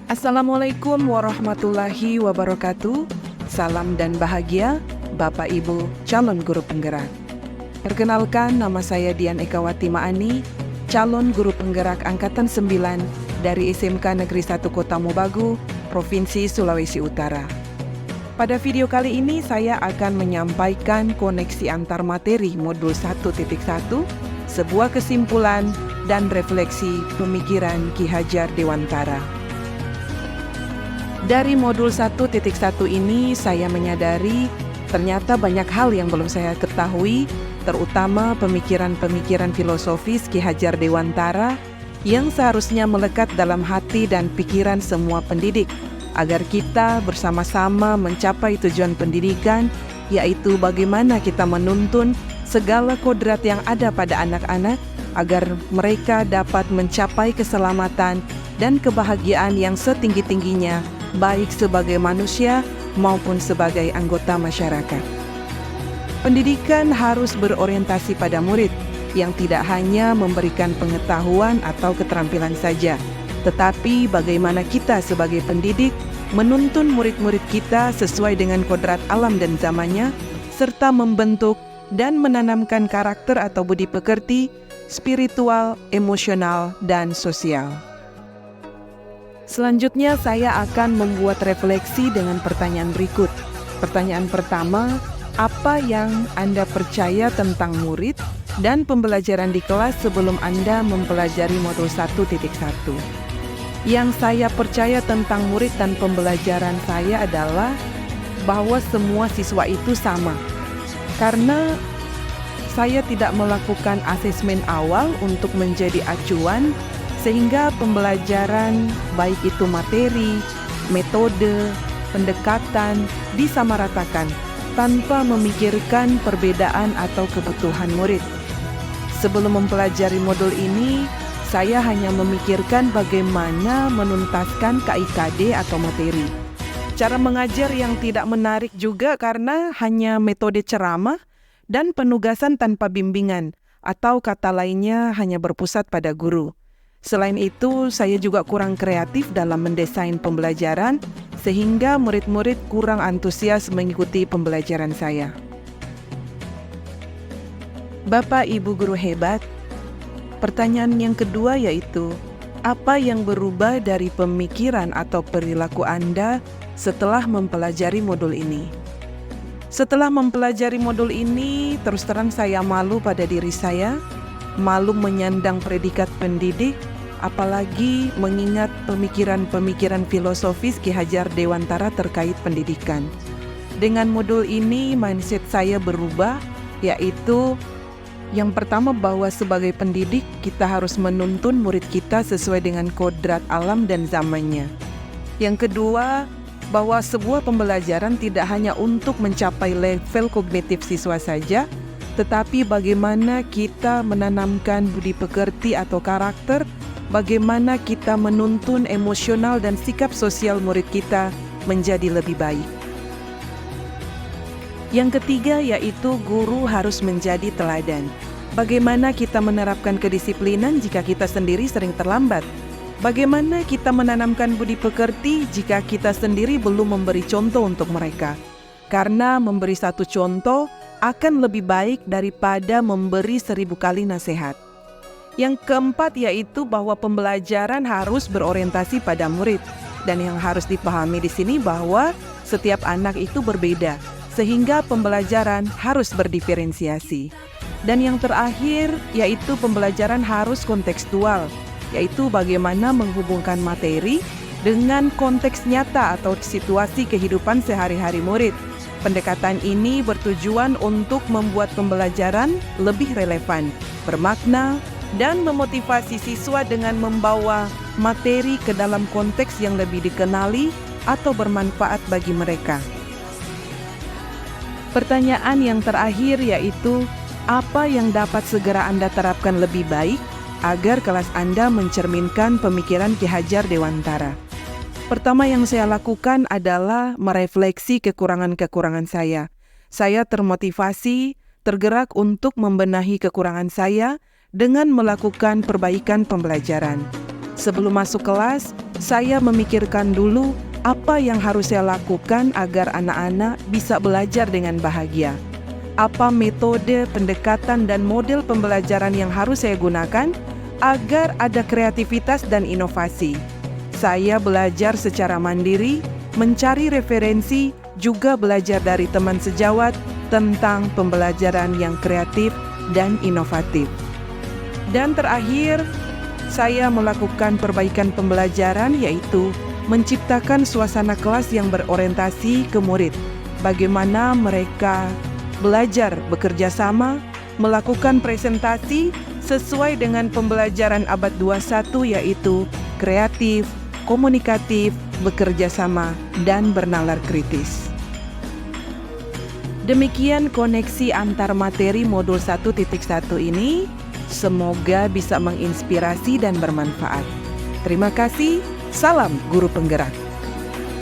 Assalamualaikum warahmatullahi wabarakatuh. Salam dan bahagia, Bapak Ibu calon guru penggerak. Perkenalkan, nama saya Dian Ekawati Maani, calon guru penggerak Angkatan 9 dari SMK Negeri 1 Kota Mobagu, Provinsi Sulawesi Utara. Pada video kali ini saya akan menyampaikan koneksi antar materi modul 1.1, sebuah kesimpulan dan refleksi pemikiran Ki Hajar Dewantara. Dari modul 1.1 ini saya menyadari ternyata banyak hal yang belum saya ketahui, terutama pemikiran-pemikiran filosofis Ki Hajar Dewantara yang seharusnya melekat dalam hati dan pikiran semua pendidik, agar kita bersama-sama mencapai tujuan pendidikan, yaitu bagaimana kita menuntun segala kodrat yang ada pada anak-anak agar mereka dapat mencapai keselamatan dan kebahagiaan yang setinggi-tingginya, baik sebagai manusia maupun sebagai anggota masyarakat. Pendidikan harus berorientasi pada murid yang tidak hanya memberikan pengetahuan atau keterampilan saja, tetapi bagaimana kita sebagai pendidik menuntun murid-murid kita sesuai dengan kodrat alam dan zamannya, serta membentuk dan menanamkan karakter atau budi pekerti, spiritual, emosional, dan sosial. Selanjutnya saya akan membuat refleksi dengan pertanyaan berikut. Pertanyaan pertama, apa yang Anda percaya tentang murid dan pembelajaran di kelas sebelum Anda mempelajari modul 1.1? Yang saya percaya tentang murid dan pembelajaran saya adalah bahwa semua siswa itu sama. Karena saya tidak melakukan asesmen awal untuk menjadi acuan, sehingga pembelajaran baik itu materi, metode, pendekatan disamaratakan tanpa memikirkan perbedaan atau kebutuhan murid. Sebelum mempelajari modul ini, saya hanya memikirkan bagaimana menuntaskan KIKD atau materi. Cara mengajar yang tidak menarik juga karena hanya metode ceramah dan penugasan tanpa bimbingan, atau kata lainnya hanya berpusat pada guru. Selain itu, saya juga kurang kreatif dalam mendesain pembelajaran, sehingga murid-murid kurang antusias mengikuti pembelajaran saya. Bapak Ibu guru hebat, pertanyaan yang kedua yaitu, apa yang berubah dari pemikiran atau perilaku Anda setelah mempelajari modul ini? Setelah mempelajari modul ini, terus terang saya malu pada diri saya, malu menyandang predikat pendidik, apalagi mengingat pemikiran-pemikiran filosofis Ki Hajar Dewantara terkait pendidikan. Dengan modul ini, mindset saya berubah, yaitu yang pertama bahwa sebagai pendidik, kita harus menuntun murid kita sesuai dengan kodrat alam dan zamannya. Yang kedua, bahwa sebuah pembelajaran tidak hanya untuk mencapai level kognitif siswa saja, tetapi bagaimana kita menanamkan budi pekerti atau karakter, bagaimana kita menuntun emosional dan sikap sosial murid kita menjadi lebih baik. Yang ketiga yaitu guru harus menjadi teladan. Bagaimana kita menerapkan kedisiplinan jika kita sendiri sering terlambat? Bagaimana kita menanamkan budi pekerti jika kita sendiri belum memberi contoh untuk mereka? Karena memberi satu contoh akan lebih baik daripada memberi 1000 kali nasihat. Yang keempat yaitu bahwa pembelajaran harus berorientasi pada murid. Dan yang harus dipahami di sini bahwa setiap anak itu berbeda, sehingga pembelajaran harus berdiferensiasi. Dan yang terakhir yaitu pembelajaran harus kontekstual, yaitu bagaimana menghubungkan materi dengan konteks nyata atau situasi kehidupan sehari-hari murid. Pendekatan ini bertujuan untuk membuat pembelajaran lebih relevan, bermakna, dan memotivasi siswa dengan membawa materi ke dalam konteks yang lebih dikenali atau bermanfaat bagi mereka. Pertanyaan yang terakhir yaitu, apa yang dapat segera Anda terapkan lebih baik agar kelas Anda mencerminkan pemikiran Ki Hajar Dewantara? Pertama yang saya lakukan adalah merefleksi kekurangan-kekurangan saya. Saya termotivasi, tergerak untuk membenahi kekurangan saya dengan melakukan perbaikan pembelajaran. Sebelum masuk kelas, saya memikirkan dulu apa yang harus saya lakukan agar anak-anak bisa belajar dengan bahagia. Apa metode, pendekatan, dan model pembelajaran yang harus saya gunakan agar ada kreativitas dan inovasi. Saya belajar secara mandiri, mencari referensi, juga belajar dari teman sejawat tentang pembelajaran yang kreatif dan inovatif. Dan terakhir, saya melakukan perbaikan pembelajaran, yaitu menciptakan suasana kelas yang berorientasi ke murid. Bagaimana mereka belajar bekerja sama, melakukan presentasi sesuai dengan pembelajaran abad 21, yaitu kreatif, komunikatif, bekerja sama, dan bernalar kritis. Demikian koneksi antar materi modul 1.1 ini. Semoga bisa menginspirasi dan bermanfaat. Terima kasih. Salam Guru Penggerak.